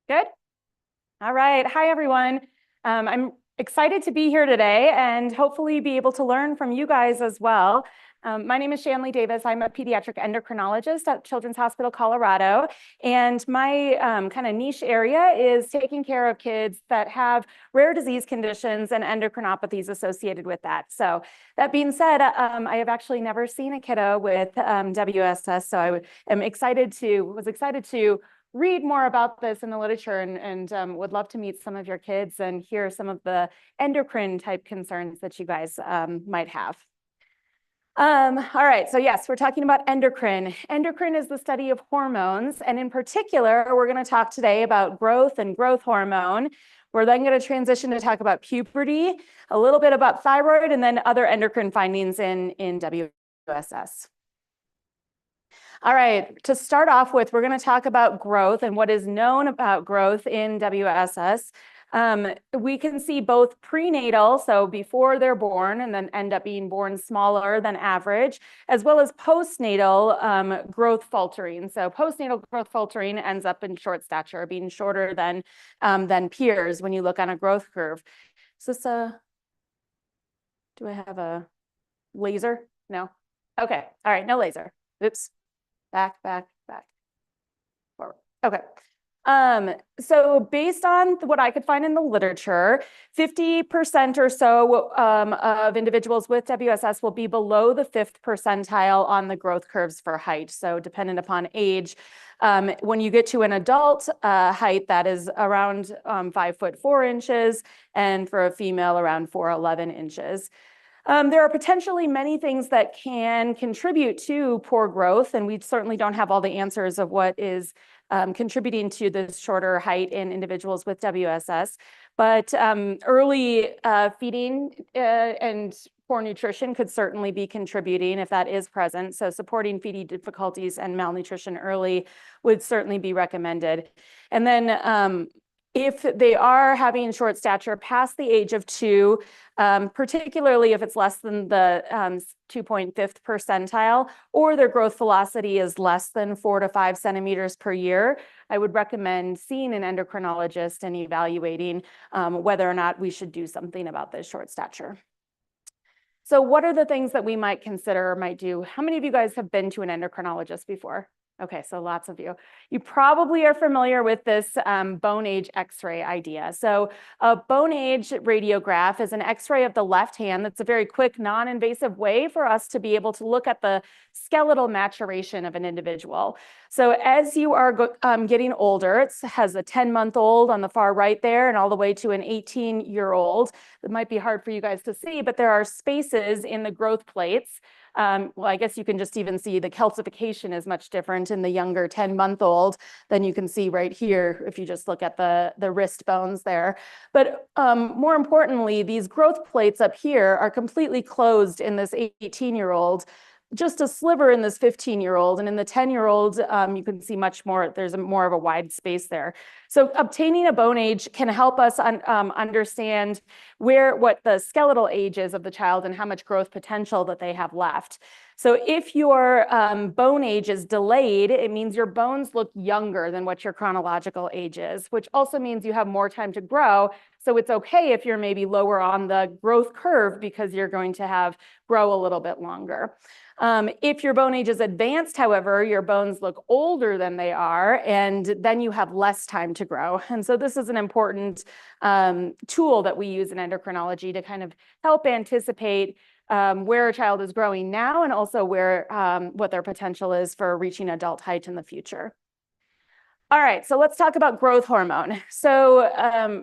Good. All right. Hi, everyone. I'm excited to be here today and hopefully be able to learn from you guys as well. My name is Shanlee Davis. I'm a pediatric endocrinologist at Children's Hospital Colorado. And my kind of niche area is taking care of kids that have rare disease conditions and endocrinopathies associated with that. So that being said, I have actually never seen a kiddo with WSS. So was excited to read more about this in the literature and would love to meet some of your kids and hear some of the endocrine type concerns that you guys might have. All right, so yes, we're talking about endocrine. Endocrine is the study of hormones, and in particular, we're going to talk today about growth and growth hormone. We're then going to transition to talk about puberty, a little bit about thyroid, and then other endocrine findings in WSS. All right, to start off with, we're going to talk about growth and what is known about growth in WSS. We can see both prenatal, so before they're born and then end up being born smaller than average, as well as postnatal growth faltering. So postnatal growth faltering ends up in short stature, being shorter than peers when you look on a growth curve. Is this do I have a laser? No? Okay, all right, no laser. Oops. Back, forward. Okay. So based on what I could find in the literature, 50% or so of individuals with WSS will be below the 5th percentile on the growth curves for height. So dependent upon age, when you get to an adult height, that is around 5'4", and for a female around 4'11". There are potentially many things that can contribute to poor growth, and we certainly don't have all the answers of what is contributing to this shorter height in individuals with WSS. But early feeding and poor nutrition could certainly be contributing if that is present. So supporting feeding difficulties and malnutrition early would certainly be recommended. And then if they are having short stature past the age of 2, particularly if it's less than the 2.5th percentile, or their growth velocity is less than 4 to 5 centimeters per year, I would recommend seeing an endocrinologist and evaluating whether or not we should do something about this short stature. So what are the things that we might consider or might do? How many of you guys have been to an endocrinologist before? Okay, so lots of you. You probably are familiar with this bone age X-ray idea. So a bone age radiograph is an X-ray of the left hand. That's a very quick, non-invasive way for us to be able to look at the skeletal maturation of an individual. So as you are getting older, it has a 10-month-old on the far right there and all the way to an 18-year-old. It might be hard for you guys to see, but there are spaces in the growth plates. Well, I guess you can just even see the calcification is much different in the younger 10-month-old than you can see right here if you just look at the wrist bones there. But more importantly, these growth plates up here are completely closed in this 18-year-old, just a sliver in this 15-year-old, and in the 10-year-old, you can see much more. There's more of a wide space there. So obtaining a bone age can help us understand what the skeletal age is of the child and how much growth potential that they have left. So if your bone age is delayed, it means your bones look younger than what your chronological age is, which also means you have more time to grow. So it's okay if you're maybe lower on the growth curve because you're going to grow a little bit longer. If your bone age is advanced, however, your bones look older than they are, and then you have less time to grow. And so this is an important tool that we use in endocrinology to kind of help anticipate where a child is growing now and also what their potential is for reaching adult height in the future. All right, so let's talk about growth hormone. So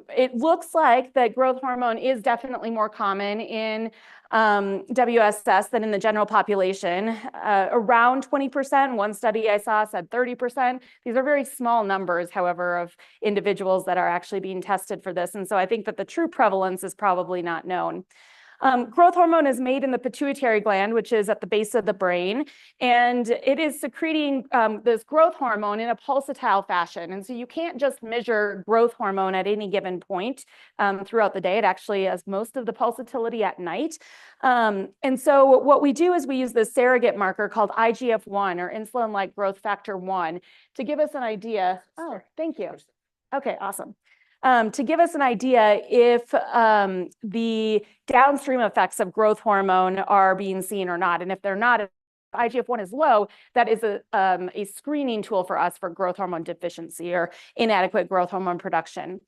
it looks like that growth hormone is definitely more common in WSS than in the general population, around 20%. One study I saw said 30%. These are very small numbers, however, of individuals that are actually being tested for this. And so I think that the true prevalence is probably not known. Growth hormone is made in the pituitary gland, which is at the base of the brain, and it is secreting this growth hormone in a pulsatile fashion. And so you can't just measure growth hormone at any given point throughout the day. It actually has most of the pulsatility at night. And so what we do is we use this surrogate marker called IGF-1 or insulin-like growth factor 1 to give us an idea. Oh, thank you. Okay, awesome. To give us an idea if the downstream effects of growth hormone are being seen or not, and if they're not, if IGF-1 is low, that is a screening tool for us for growth hormone deficiency or inadequate growth hormone production.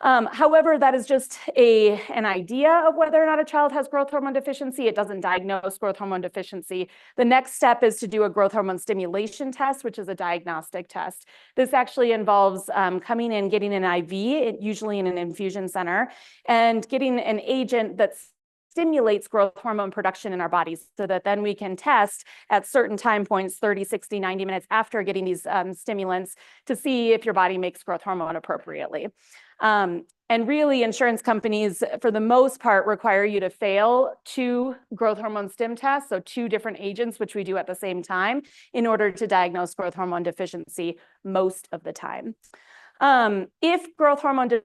However, that is just an idea of whether or not a child has growth hormone deficiency. It doesn't diagnose growth hormone deficiency. The next step is to do a growth hormone stimulation test, which is a diagnostic test. This actually involves coming in, getting an IV, usually in an infusion center, and getting an agent that stimulates growth hormone production in our bodies so that then we can test at certain time points, 30, 60, 90 minutes after getting these stimulants to see if your body makes growth hormone appropriately. And really, insurance companies, for the most part, require you to fail 2 growth hormone stim tests, so 2 different agents, which we do at the same time, in order to diagnose growth hormone deficiency most of the time. If growth hormone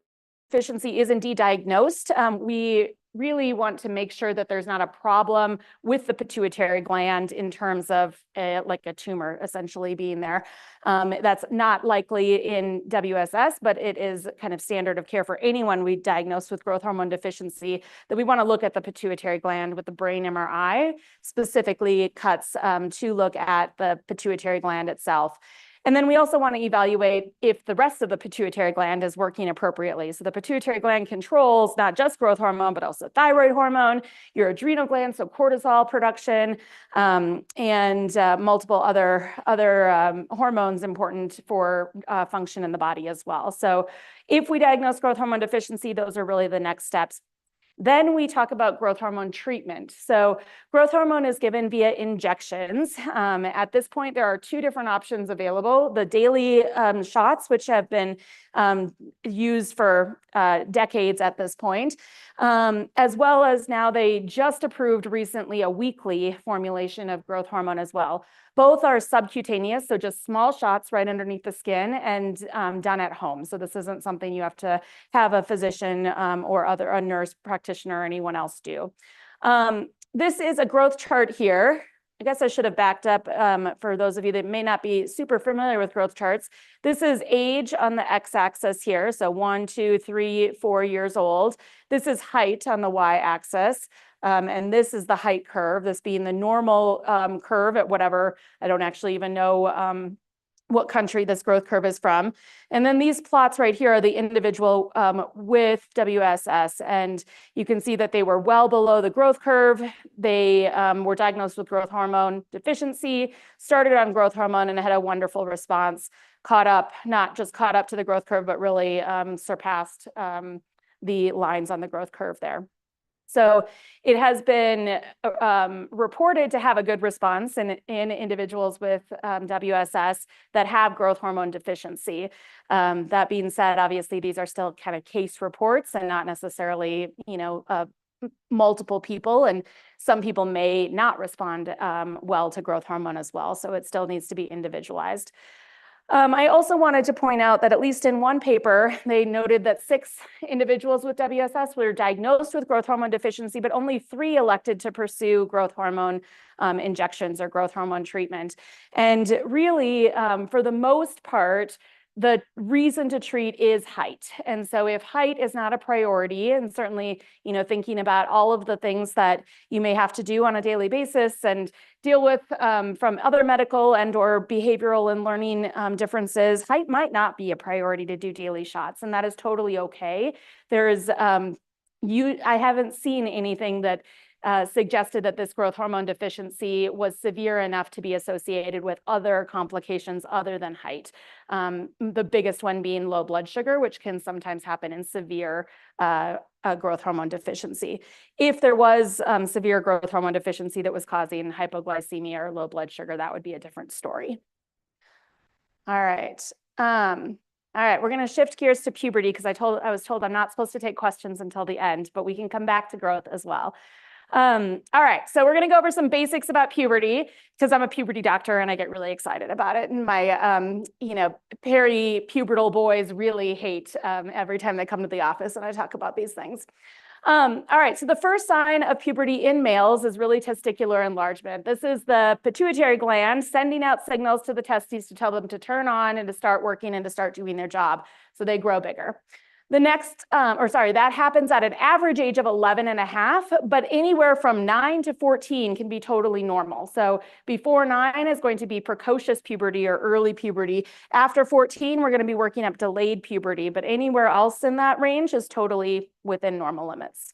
deficiency is indeed diagnosed, we really want to make sure that there's not a problem with the pituitary gland in terms of like a tumor essentially being there. That's not likely in WSS, but it is kind of standard of care for anyone we diagnose with growth hormone deficiency, that we want to look at the pituitary gland with the brain MRI, specifically cuts to look at the pituitary gland itself. And then we also want to evaluate if the rest of the pituitary gland is working appropriately. So the pituitary gland controls not just growth hormone, but also thyroid hormone, your adrenal gland, so cortisol production, and multiple other hormones important for function in the body as well. So if we diagnose growth hormone deficiency, those are really the next steps. Then we talk about growth hormone treatment. So growth hormone is given via injections. At this point, there are 2 different options available. The daily shots, which have been used for decades at this point, as well as now they just approved recently a weekly formulation of growth hormone as well. Both are subcutaneous, so just small shots right underneath the skin and done at home. So this isn't something you have to have a physician or a nurse practitioner or anyone else do. This is a growth chart here. I guess I should have backed up for those of you that may not be super familiar with growth charts. This is age on the x-axis here, so 1, 2, 3, 4 years old. This is height on the y-axis. And this is the height curve, this being the normal curve at whatever, I don't actually even know what country this growth curve is from. And then these plots right here are the individual with WSS. And you can see that they were well below the growth curve. They were diagnosed with growth hormone deficiency, started on growth hormone, and had a wonderful response, caught up, not just caught up to the growth curve, but really surpassed the lines on the growth curve there. So it has been reported to have a good response in individuals with WSS that have growth hormone deficiency. That being said, obviously, these are still kind of case reports and not necessarily, multiple people. And some people may not respond well to growth hormone as well. So it still needs to be individualized. I also wanted to point out that at least in one paper, they noted that 6 individuals with WSS were diagnosed with growth hormone deficiency, but only 3 elected to pursue growth hormone injections or growth hormone treatment. And really, for the most part, the reason to treat is height. And so if height is not a priority, and certainly, thinking about all of the things that you may have to do on a daily basis and deal with from other medical and or behavioral and learning differences, height might not be a priority to do daily shots, and that is totally okay. There's, I haven't seen anything that suggested that this growth hormone deficiency was severe enough to be associated with other complications other than height. The biggest one being low blood sugar, which can sometimes happen in severe growth hormone deficiency. If there was severe growth hormone deficiency that was causing hypoglycemia or low blood sugar, that would be a different story. All right. All right, we're going to shift gears to puberty because I was told I'm not supposed to take questions until the end, but we can come back to growth as well. All right, so we're going to go over some basics about puberty because I'm a puberty doctor and I get really excited about it. And my, peri-pubertal boys really hate every time they come to the office and I talk about these things. All right, so the first sign of puberty in males is really testicular enlargement. This is the pituitary gland sending out signals to the testes to tell them to turn on and to start working and to start doing their job, so they grow bigger. The next, that happens at an average age of 11 and a half, but anywhere from 9 to 14 can be totally normal. So before 9 is going to be precocious puberty or early puberty. After 14, we're going to be working up delayed puberty, but anywhere else in that range is totally within normal limits.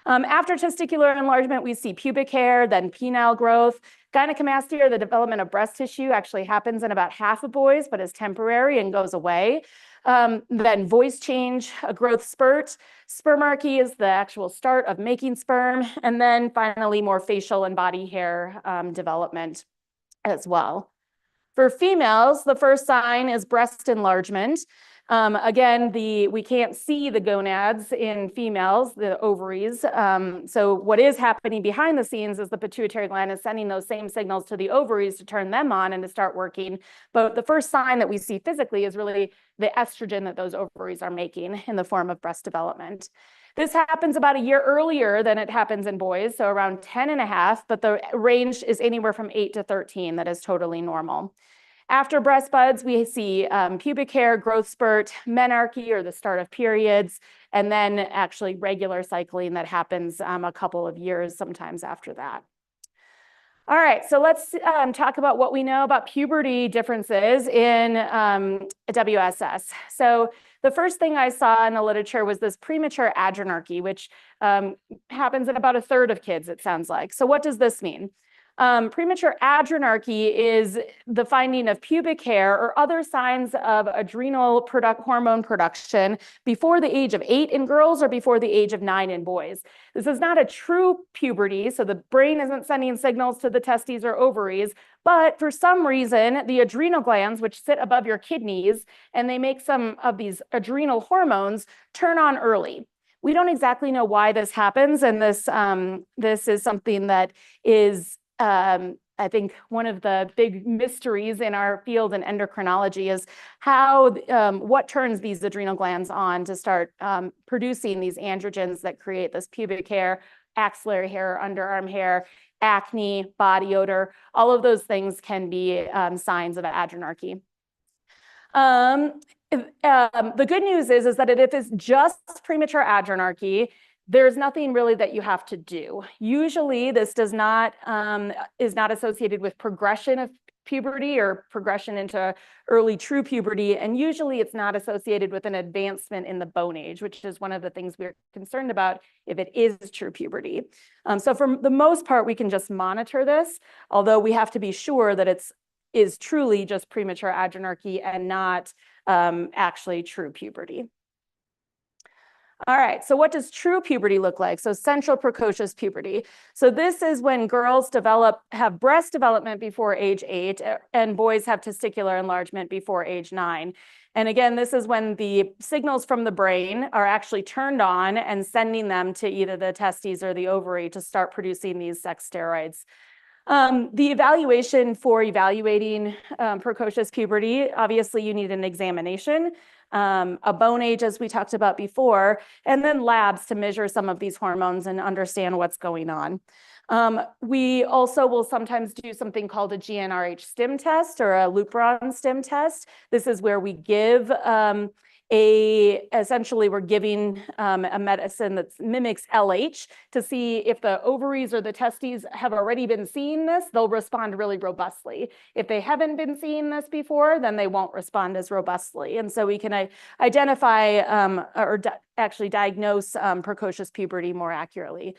After testicular enlargement, we see pubic hair, then penile growth. Gynecomastia, or the development of breast tissue, actually happens in about half of boys, but is temporary and goes away. Then voice change, a growth spurt. Spermarchy is the actual start of making sperm. And then finally, more facial and body hair development as well. For females, the first sign is breast enlargement. Again, we can't see the gonads in females, the ovaries. So what is happening behind the scenes is the pituitary gland is sending those same signals to the ovaries to turn them on and to start working. But the first sign that we see physically is really the estrogen that those ovaries are making in the form of breast development. This happens about a year earlier than it happens in boys, so around 10 and a half, but the range is anywhere from 8 to 13. That is totally normal. After breast buds, we see pubic hair, growth spurt, menarche, or the start of periods, and then actually regular cycling that happens a couple of years sometimes after that. All right, so let's talk about what we know about puberty differences in WSS. So the first thing I saw in the literature was this premature adrenarche, which happens in about a third of kids, it sounds like. So what does this mean? Premature adrenarche is the finding of pubic hair or other signs of adrenal hormone production before the age of 8 in girls or before the age of 9 in boys. This is not a true puberty, so the brain isn't sending signals to the testes or ovaries, but for some reason, the adrenal glands, which sit above your kidneys, and they make some of these adrenal hormones, turn on early. We don't exactly know why this happens, and this is something that is I think one of the big mysteries in our field in endocrinology is how, what turns these adrenal glands on to start producing these androgens that create this pubic hair, axillary hair, underarm hair, acne, body odor. All of those things can be signs of adrenarche. The good news is that if it's just premature adrenarche, there's nothing really that you have to do. Usually this is not associated with progression of puberty or progression into early true puberty. And usually it's not associated with an advancement in the bone age, which is one of the things we're concerned about if it is true puberty. So for the most part, we can just monitor this, although we have to be sure that it is truly just premature adrenarche and not actually true puberty. All right, so what does true puberty look like? So central precocious puberty. So this is when girls have breast development before age 8 and boys have testicular enlargement before age 9. And again, this is when the signals from the brain are actually turned on and sending them to either the testes or the ovary to start producing these sex steroids. The evaluation for evaluating precocious puberty, obviously you need an examination, a bone age, as we talked about before, and then labs to measure some of these hormones and understand what's going on. We also will sometimes do something called a GnRH stim test or a Lupron stim test. This is where we give essentially we're giving a medicine that mimics LH to see if the ovaries or the testes have already been seeing this, they'll respond really robustly. If they haven't been seeing this before, then they won't respond as robustly. And so we can identify actually diagnose precocious puberty more accurately.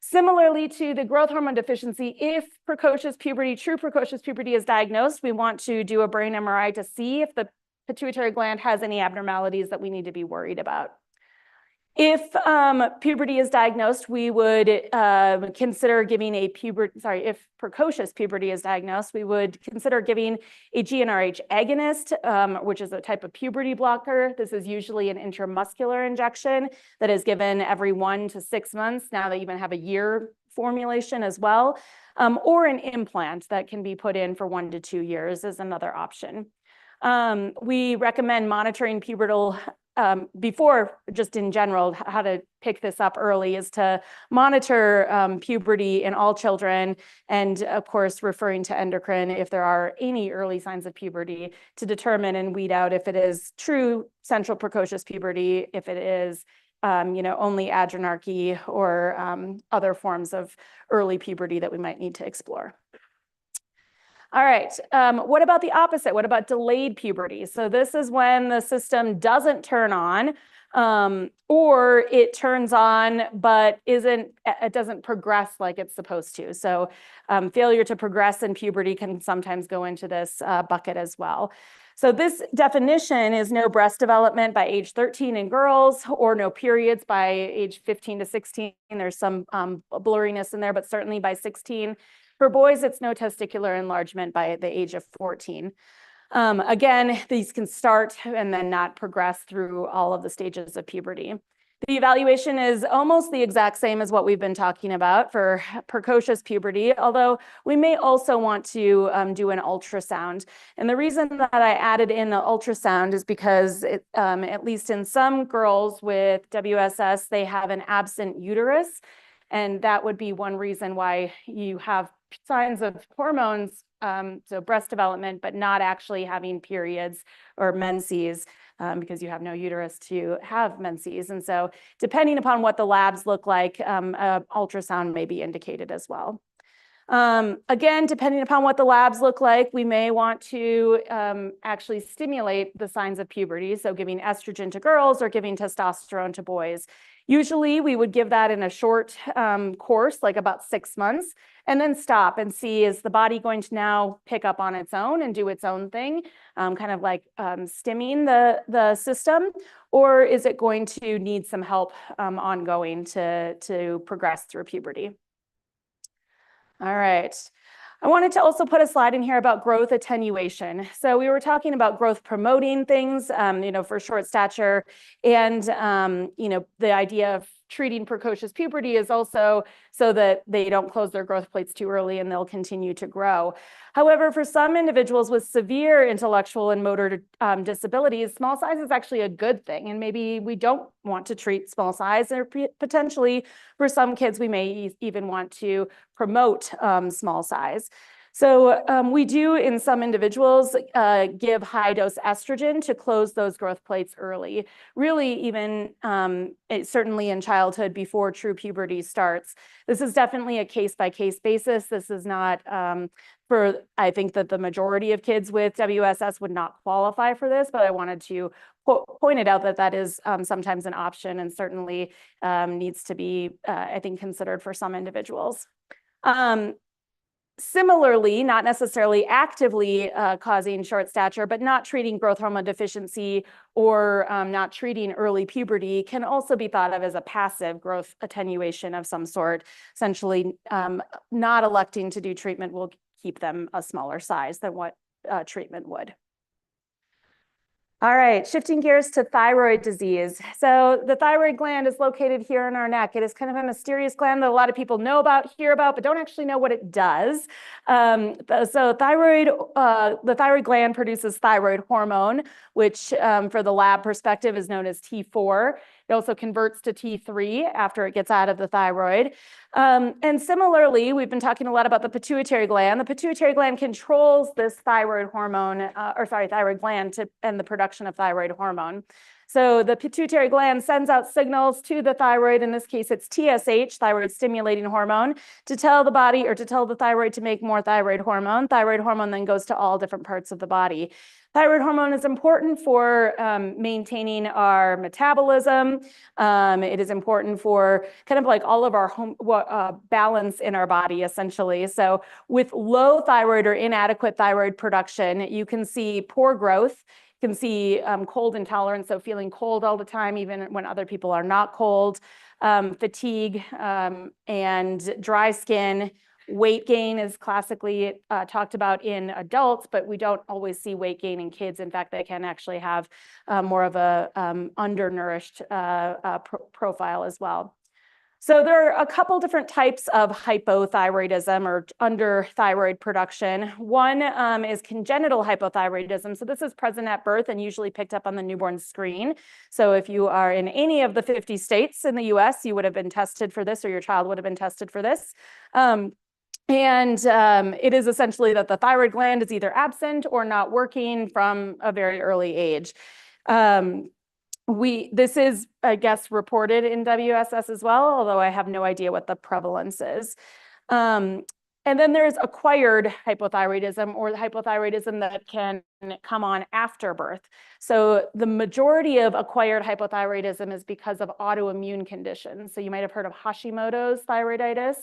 Similarly to the growth hormone deficiency, if true precocious puberty is diagnosed, we want to do a brain MRI to see if the pituitary gland has any abnormalities that we need to be worried about. If puberty is diagnosed, we would consider giving if precocious puberty is diagnosed, we would consider giving a GnRH agonist, which is a type of puberty blocker. This is usually an intramuscular injection that is given every 1 to 6 months. Now they even have a year formulation as well, or an implant that can be put in for 1 to 2 years is another option. We recommend monitoring pubertal before, just in general, how to pick this up early is to monitor puberty in all children, and of course, referring to endocrine if there are any early signs of puberty to determine and weed out if it is true central precocious puberty, if it is only adrenarche or other forms of early puberty that we might need to explore. All right, what about the opposite? What about delayed puberty? So this is when the system doesn't turn on, or it turns on, but it doesn't progress like it's supposed to. So failure to progress in puberty can sometimes go into this bucket as well. So this definition is no breast development by age 13 in girls, or no periods by age 15 to 16. There's some blurriness in there, but certainly by 16. For boys, it's no testicular enlargement by the age of 14. Again, these can start and then not progress through all of the stages of puberty. The evaluation is almost the exact same as what we've been talking about for precocious puberty, although we may also want to do an ultrasound. And the reason that I added in the ultrasound is because at least in some girls with WSS, they have an absent uterus. And that would be one reason why you have signs of hormones, so breast development, but not actually having periods or menses, because you have no uterus to have menses. And so depending upon what the labs look like, ultrasound may be indicated as well. Again, depending upon what the labs look like, we may want to actually stimulate the signs of puberty, so giving estrogen to girls or giving testosterone to boys. Usually we would give that in a short course, like about 6 months, and then stop and see, is the body going to now pick up on its own and do its own thing, kind of like stimming the system, or is it going to need some help ongoing to progress through puberty? All right. I wanted to also put a slide in here about growth attenuation. So we were talking about growth promoting things, for short stature, and the idea of treating precocious puberty is also so that they don't close their growth plates too early and they'll continue to grow. However, for some individuals with severe intellectual and motor disabilities, small size is actually a good thing. And maybe we don't want to treat small size, or potentially for some kids, we may even want to promote small size. So we do, in some individuals, give high-dose estrogen to close those growth plates early, really even certainly in childhood before true puberty starts. This is definitely a case-by-case basis. This is not I think that the majority of kids with WSS would not qualify for this, but I wanted to point it out that is sometimes an option, and certainly needs to be, I think, considered for some individuals. Similarly, not necessarily actively causing short stature, but not treating growth hormone deficiency or not treating early puberty can also be thought of as a passive growth attenuation of some sort. Essentially, not electing to do treatment will keep them a smaller size than what treatment would. All right, shifting gears to thyroid disease. So the thyroid gland is located here in our neck. It is kind of a mysterious gland that a lot of people know about, hear about, but don't actually know what it does. So the thyroid gland produces thyroid hormone, which for the lab perspective is known as T4. It also converts to T3 after it gets out of the thyroid. And similarly, we've been talking a lot about the pituitary gland. The pituitary gland controls this thyroid hormone, thyroid gland and the production of thyroid hormone. So the pituitary gland sends out signals to the thyroid, in this case it's TSH, thyroid stimulating hormone, to tell the body or to tell the thyroid to make more thyroid hormone. Thyroid hormone then goes to all different parts of the body. Thyroid hormone is important for maintaining our metabolism. It is important for kind of like all of our balance in our body, essentially. So with low thyroid or inadequate thyroid production, you can see poor growth. You can see cold intolerance, so feeling cold all the time, even when other people are not cold, fatigue, and dry skin. Weight gain is classically talked about in adults, but we don't always see weight gain in kids. In fact, they can actually have more of a undernourished profile as well. So there are a couple different types of hypothyroidism or underthyroid production. One is congenital hypothyroidism. So this is present at birth and usually picked up on the newborn screen. So if you are in any of the 50 states in the US, you would have been tested for this, or your child would have been tested for this. It is essentially that the thyroid gland is either absent or not working from a very early age. This is, I guess, reported in WSS as well, although I have no idea what the prevalence is. And then there's acquired hypothyroidism, or the hypothyroidism that can come on after birth. So the majority of acquired hypothyroidism is because of autoimmune conditions. So you might have heard of Hashimoto's thyroiditis.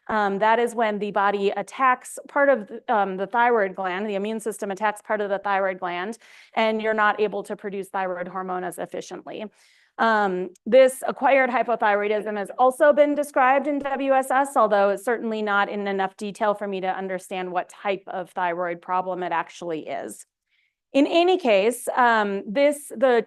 That is when the body attacks part of the thyroid gland, the immune system attacks part of the thyroid gland, and you're not able to produce thyroid hormone as efficiently. This acquired hypothyroidism has also been described in WSS, although it's certainly not in enough detail for me to understand what type of thyroid problem it actually is. In any case, the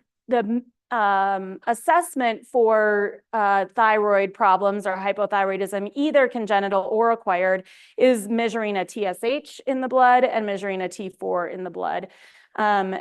assessment for thyroid problems or hypothyroidism, either congenital or acquired, is measuring a TSH in the blood and measuring a T4 in the blood. An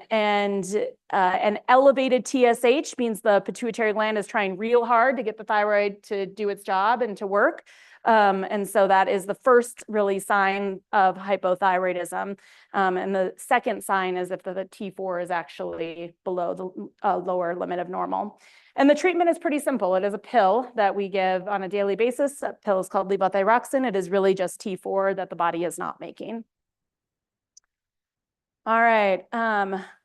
elevated TSH means the pituitary gland is trying real hard to get the thyroid to do its job and to work. And so that is the first really sign of hypothyroidism. And the second sign is if the T4 is actually below the lower limit of normal. And the treatment is pretty simple. It is a pill that we give on a daily basis. That pill is called levothyroxine. It is really just T4 that the body is not making. All right,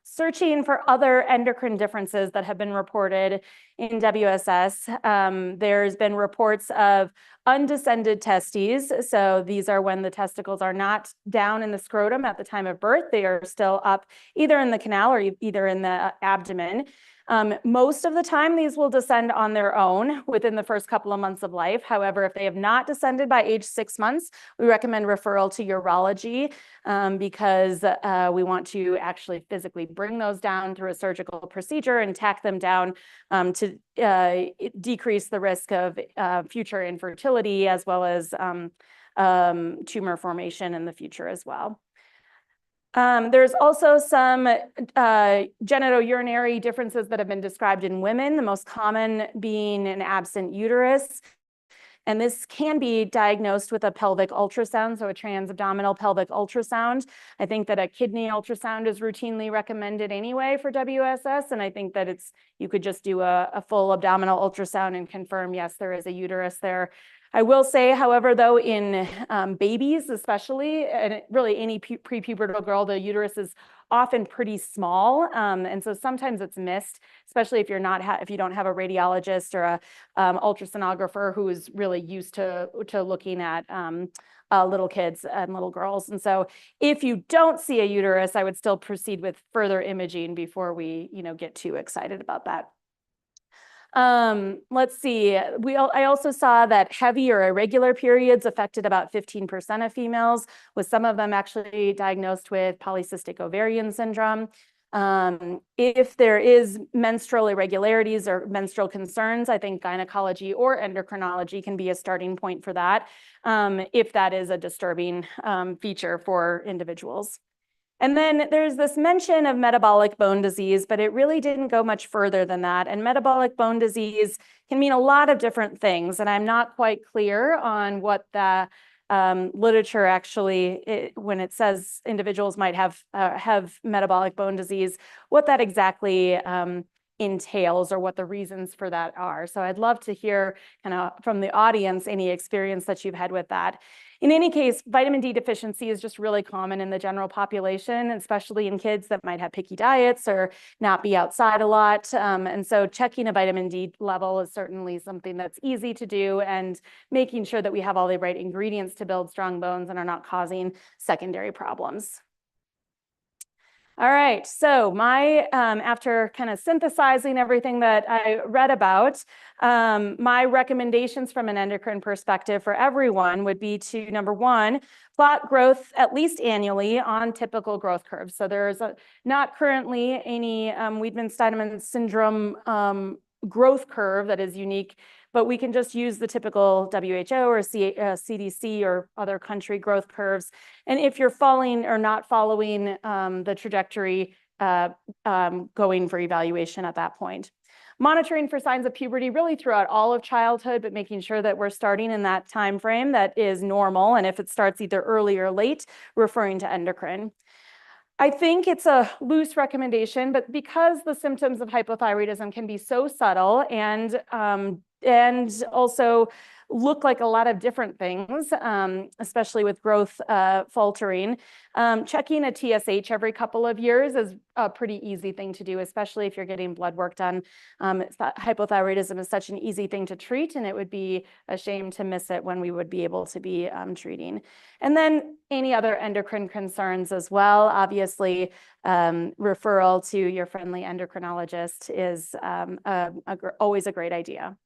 searching for other endocrine differences that have been reported in WSS. There's been reports of undescended testes. So these are when the testicles are not down in the scrotum at the time of birth. They are still up either in the canal or either in the abdomen. Most of the time, these will descend on their own within the first couple of months of life. However, if they have not descended by age 6 months, we recommend referral to urology because we want to actually physically bring those down through a surgical procedure and tack them down to decrease the risk of future infertility as well as tumor formation in the future as well. There's also some genitourinary differences that have been described in women, the most common being an absent uterus. And this can be diagnosed with a pelvic ultrasound, so a transabdominal pelvic ultrasound. I think that a kidney ultrasound is routinely recommended anyway for WSS, and I think that you could just do a full abdominal ultrasound and confirm, yes, there is a uterus there. I will say, however, though, in babies especially, and really any prepubertal girl, the uterus is often pretty small, and so sometimes it's missed, especially if you don't have a radiologist or a ultrasonographer who is really used to looking at little kids and little girls. And so if you don't see a uterus, I would still proceed with further imaging before we get too excited about that. Let's see. I also saw that heavy or irregular periods affected about 15% of females, with some of them actually diagnosed with polycystic ovarian syndrome. If there is menstrual irregularities or menstrual concerns, I think gynecology or endocrinology can be a starting point for that, if that is a disturbing feature for individuals. And then there's this mention of metabolic bone disease, but it really didn't go much further than that. And metabolic bone disease can mean a lot of different things. And I'm not quite clear on what the literature actually, when it says individuals might have metabolic bone disease, what that exactly entails or what the reasons for that are. So I'd love to hear kind of from the audience any experience that you've had with that. In any case, vitamin D deficiency is just really common in the general population, especially in kids that might have picky diets or not be outside a lot. And so checking a vitamin D level is certainly something that's easy to do, and making sure that we have all the right ingredients to build strong bones and are not causing secondary problems. All right, so after kind of synthesizing everything that I read about, my recommendations from an endocrine perspective for everyone would be to, number one, plot growth at least annually on typical growth curves. So there's not currently any Wiedemann-Steiner Syndrome growth curve that is unique, but we can just use the typical WHO or CDC or other country growth curves. And if you're falling or not following the trajectory, going for evaluation at that point. Monitoring for signs of puberty really throughout all of childhood, but making sure that we're starting in that time frame that is normal. And if it starts either early or late, referring to endocrine. I think it's a loose recommendation, but because the symptoms of hypothyroidism can be so subtle and also look like a lot of different things, especially with growth faltering, checking a TSH every couple of years is a pretty easy thing to do, especially if you're getting blood work done. Hypothyroidism is such an easy thing to treat, and it would be a shame to miss it when we would be able to be treating. And then any other endocrine concerns as well. Obviously, referral to your friendly endocrinologist is always a great idea.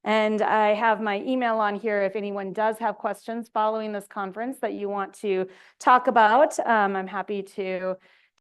And I have my email on here if anyone does have questions following this conference that you want to talk about. I'm happy to